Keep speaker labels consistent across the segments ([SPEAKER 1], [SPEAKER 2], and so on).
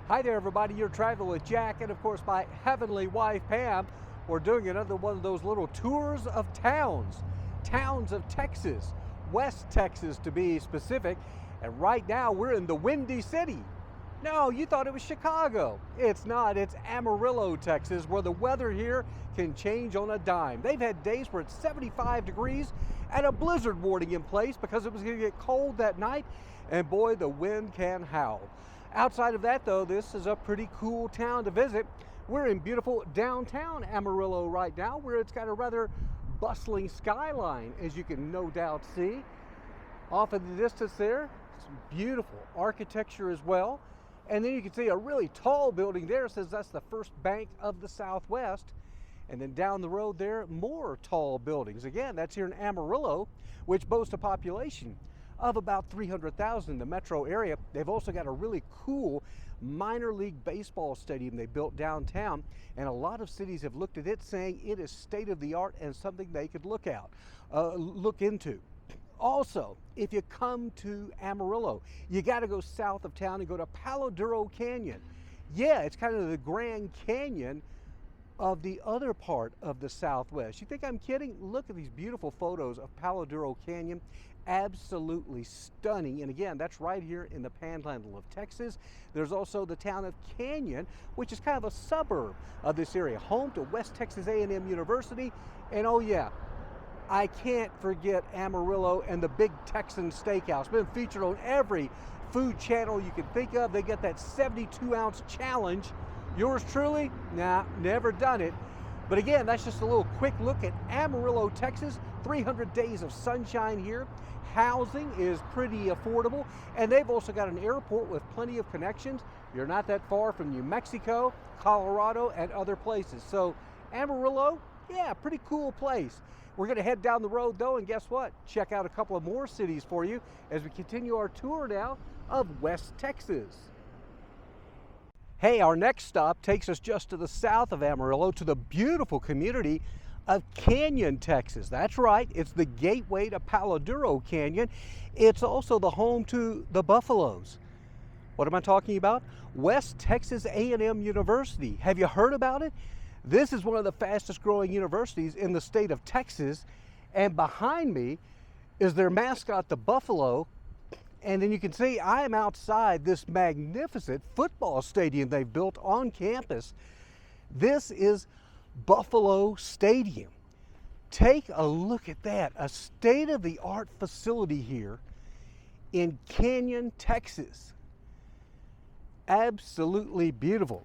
[SPEAKER 1] Hi there, everybody. You're traveling with Jack and, of course, my heavenly wife, Pam. We're doing another one of those little tours of towns of Texas, West Texas to be specific. And right now, we're in the Windy City. No, you thought it was Chicago. It's not. It's Amarillo, Texas, where the weather here can change on a dime. They've had days where it's 75 degrees and a blizzard warning in place because it was going to get cold that night. And boy, the wind can howl. Outside of that, though, this is a pretty cool town to visit. We're in beautiful downtown Amarillo right now, where it's got a rather bustling skyline, as you can no doubt see. Off in the distance there, some beautiful architecture as well. And then you can see a really tall building there. It says that's the First Bank of the Southwest. And then down the road there, more tall buildings. Again, that's here in Amarillo, which boasts a population of about 300,000 in the metro area. They've also got a really cool minor league baseball stadium they built downtown, and a lot of cities have looked at it saying it is state of the art and something they could look into. Also, if you come to Amarillo, you got to go south of town and go to Palo Duro Canyon. Yeah, it's kind of the Grand Canyon of the other part of the Southwest. You think I'm kidding? Look at these beautiful photos of Palo Duro Canyon. Absolutely stunning. And again, that's right here in the panhandle of Texas. There's also the town of Canyon, which is kind of a suburb of this area, home to West Texas A&M University. And oh yeah, I can't forget Amarillo and the Big Texan Steakhouse. Been featured on every food channel you can think of. They get that 72-ounce challenge. Yours truly? Nah, never done it. But again, that's just a little quick look at Amarillo, Texas. 300 days of sunshine here. Housing is pretty affordable, and they've also got an airport with plenty of connections. You're not that far from New Mexico, Colorado, and other places. So Amarillo, yeah, pretty cool place. We're going to head down the road, though, and guess what? Check out a couple of more cities for you as we continue our tour now of West Texas. Hey, our next stop takes us just to the south of Amarillo to the beautiful community of Canyon, Texas. That's right, it's the gateway to Palo Duro Canyon. It's also the home to the Buffaloes. What am I talking about? West Texas A&M University. Have you heard about it? This is one of the fastest growing universities in the state of Texas, and behind me is their mascot, the Buffalo. And then you can see I am outside this magnificent football stadium they've built on campus. This is Buffalo Stadium. Take a look at that, a state-of-the-art facility here in Canyon, Texas. Absolutely beautiful.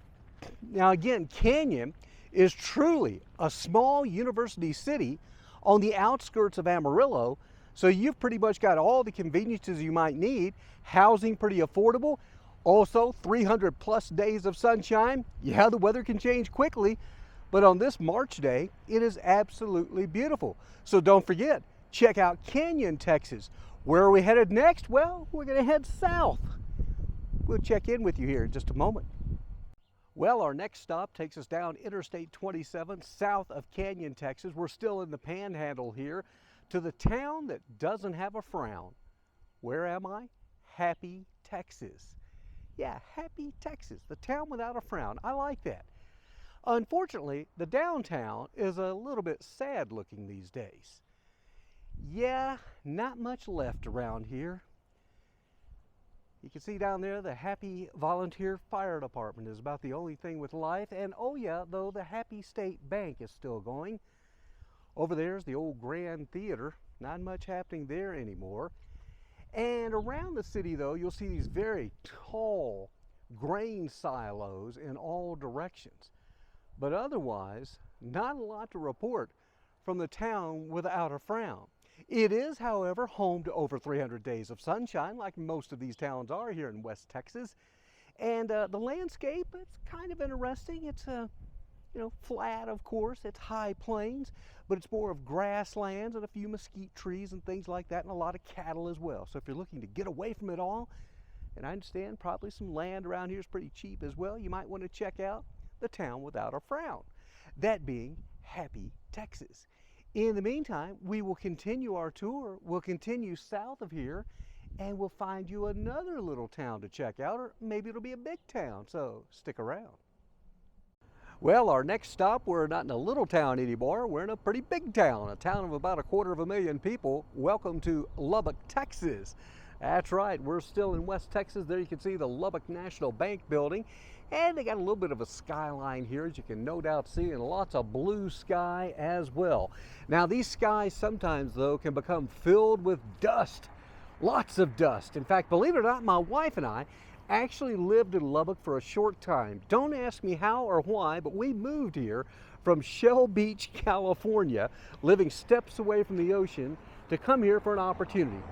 [SPEAKER 1] Now again, Canyon is truly a small university city on the outskirts of Amarillo, so you've pretty much got all the conveniences you might need. Housing pretty affordable. Also 300 plus days of sunshine. Yeah, the weather can change quickly, but on this March day, it is absolutely beautiful. So don't forget, check out Canyon, Texas. Where are we headed next? Well, we're going to head south. We'll check in with you here in just a moment. Well, our next stop takes us down Interstate 27 south of Canyon, Texas. We're still in the panhandle here to the town that doesn't have a frown. Where am I? Happy, Texas. Yeah, Happy, Texas, the town without a frown. I like that. Unfortunately, the downtown is a little bit sad looking these days. Yeah, not much left around here. You can see down there the Happy Volunteer Fire Department is about the only thing with life. And oh yeah, though, the Happy State Bank is still going. Over there's the old Grand Theater. Not much happening there anymore. And around the city, though, you'll see these very tall grain silos in all directions. But otherwise, not a lot to report from the town without a frown. It is, however, home to over 300 days of sunshine, like most of these towns are here in West Texas. And the landscape, it's kind of interesting. It's flat, of course. It's high plains, but it's more of grasslands and a few mesquite trees and things like that, and a lot of cattle as well. So if you're looking to get away from it all, and I understand probably some land around here is pretty cheap as well, you might want to check out the town without a frown, that being Happy, Texas. In the meantime, we will continue our tour. We'll continue south of here and we'll find you another little town to check out, or maybe it'll be a big town, so stick around. Well, our next stop, we're not in a little town anymore, we're in a pretty big town, a town of about 250,000 people. Welcome to Lubbock, Texas. That's right, we're still in West Texas. There you can see the Lubbock National Bank building, and they got a little bit of a skyline here, as you can no doubt see, and lots of blue sky as well. Now, these skies sometimes, though, can become filled with dust, lots of dust. In fact, believe it or not, my wife and I actually lived in Lubbock for a short time. Don't ask me how or why, but we moved here from Shell Beach, California, living steps away from the ocean, to come here for an opportunity.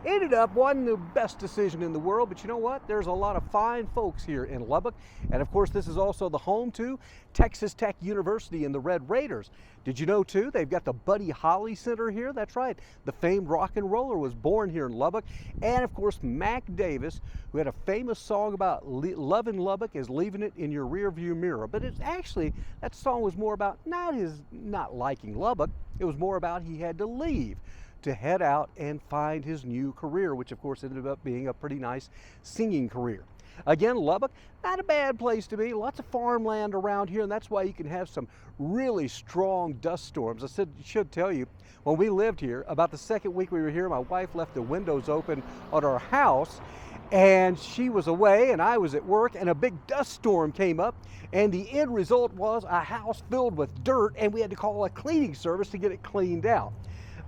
[SPEAKER 1] Ended up wasn't the best decision in the world, but you know what? There's a lot of fine folks here in Lubbock. And of course, this is also the home to Texas Tech University and the Red Raiders. Did you know too, they've got the Buddy Holly Center here? That's right. The famed rock and roller was born here in Lubbock. And of course, Mac Davis, who had a famous song about loving Lubbock is leaving it in your rearview mirror. But it's actually, that song was more about not liking Lubbock. It was more about he had to leave to head out and find his new career, which of course ended up being a pretty nice singing career. Again, Lubbock, not a bad place to be. Lots of farmland around here, and that's why you can have some really strong dust storms. I should tell you, when we lived here, about the second week we were here, my wife left the windows open on our house, and she was away and I was at work, and a big dust storm came up, and the end result was a house filled with dirt, and we had to call a cleaning service to get it cleaned out.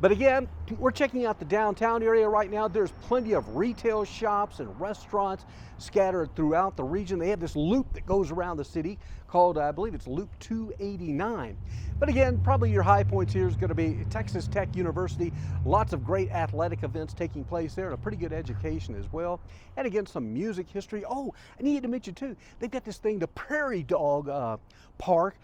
[SPEAKER 1] But again, we're checking out the downtown area right now. There's plenty of retail shops and restaurants scattered throughout the region. They have this loop that goes around the city called, I believe it's Loop 289. But again, probably your high points here is going to be Texas Tech University. Lots of great athletic events taking place there, and a pretty good education as well. And again, some music history. Oh, I need to mention too, they've got this thing, the Prairie Dog Park.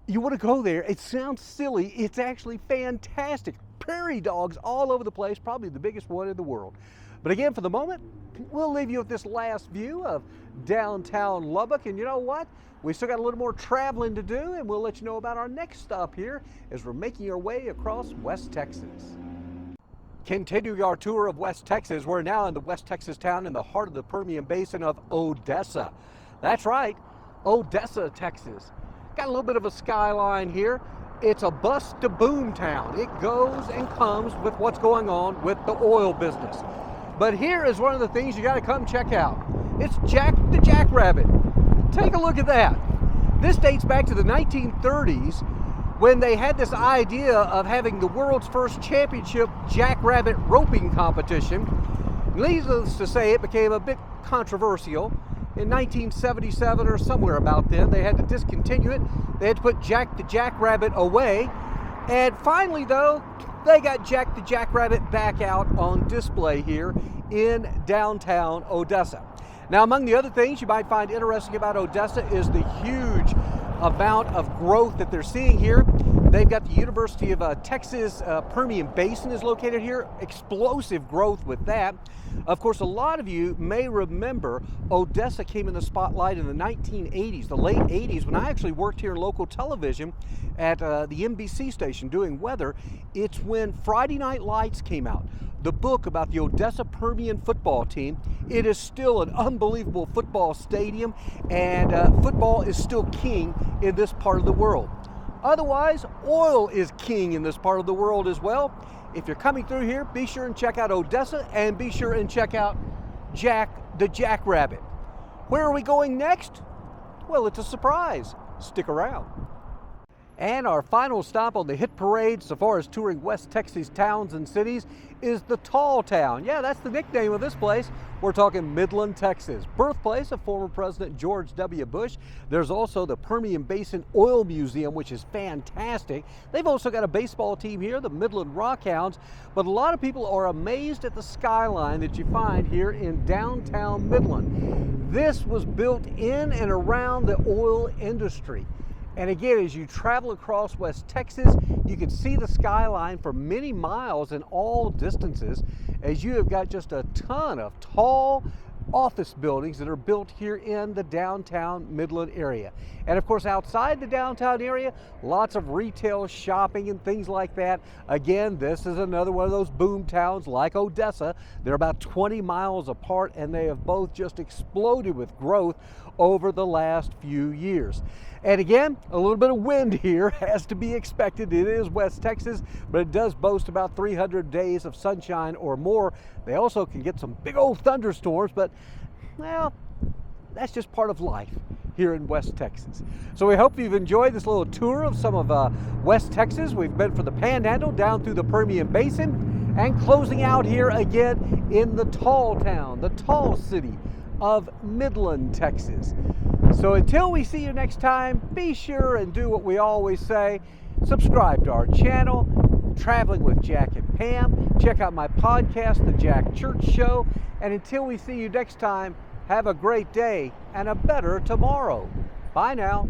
[SPEAKER 1] You want to go there. It sounds silly. It's actually fantastic. Prairie dogs all over the place, probably the biggest one in the world. But again, for the moment, we'll leave you with this last view of downtown Lubbock. And you know what? We still got a little more traveling to do, and we'll let you know about our next stop here as we're making our way across West Texas. Continuing our tour of West Texas, we're now in the West Texas town in the heart of the Permian Basin of Odessa. That's right, Odessa, Texas. Got a little bit of a skyline here. It's a bust to boom town. It goes and comes with what's going on with the oil business. But here is one of the things you got to come check out. It's Jack the Jackrabbit. Take a look at that. This dates back to the 1930s when they had this idea of having the world's first championship jackrabbit roping competition. Needless to say, it became a bit controversial. In 1977 or somewhere about then, they had to discontinue it. They had to put Jack the Jackrabbit away. And finally, though, they got Jack the Jackrabbit back out on display here in downtown Odessa. Now, among the other things you might find interesting about Odessa is the huge amount of growth that they're seeing here. They've got the University of Texas Permian Basin is located here. Explosive growth with that. Of course, a lot of you may remember Odessa came in the spotlight in the 1980s, the late 80s, when I actually worked here in local television at the NBC station doing weather. It's when Friday Night Lights came out, the book about the Odessa Permian football team. It is still an unbelievable football stadium, and football is still king in this part of the world. Otherwise, oil is king in this part of the world as well. If you're coming through here, be sure and check out Odessa, and be sure and check out Jack the Jackrabbit. Where are we going next? Well, it's a surprise. Stick around. And our final stop on the hit parade so far as touring West Texas towns and cities is the Tall Town. Yeah, that's the nickname of this place. We're talking Midland, Texas, birthplace of former President George W. Bush. There's also the Permian Basin Oil Museum, which is fantastic. They've also got a baseball team here, the Midland Rockhounds. But a lot of people are amazed at the skyline that you find here in downtown Midland. This was built in and around the oil industry. And again, as you travel across West Texas, you can see the skyline for many miles in all distances, as you have got just a ton of tall, office buildings that are built here in the downtown Midland area. And of course, outside the downtown area, lots of retail shopping and things like that. Again, this is another one of those boom towns like Odessa. They're about 20 miles apart, and they have both just exploded with growth over the last few years. And again, a little bit of wind here as to be expected. It is West Texas, but it does boast about 300 days of sunshine or more. They also can get some big old thunderstorms, but well, that's just part of life here in West Texas. So we hope you've enjoyed this little tour of some of West Texas. We've been from the panhandle down through the Permian Basin and closing out here again in the tall town, the tall city of Midland, Texas. So until we see you next time, be sure and do what we always say. Subscribe to our channel, Traveling with Jack and Pam. Check out my podcast, The Jack Church Show. And until we see you next time, have a great day and a better tomorrow. Bye now.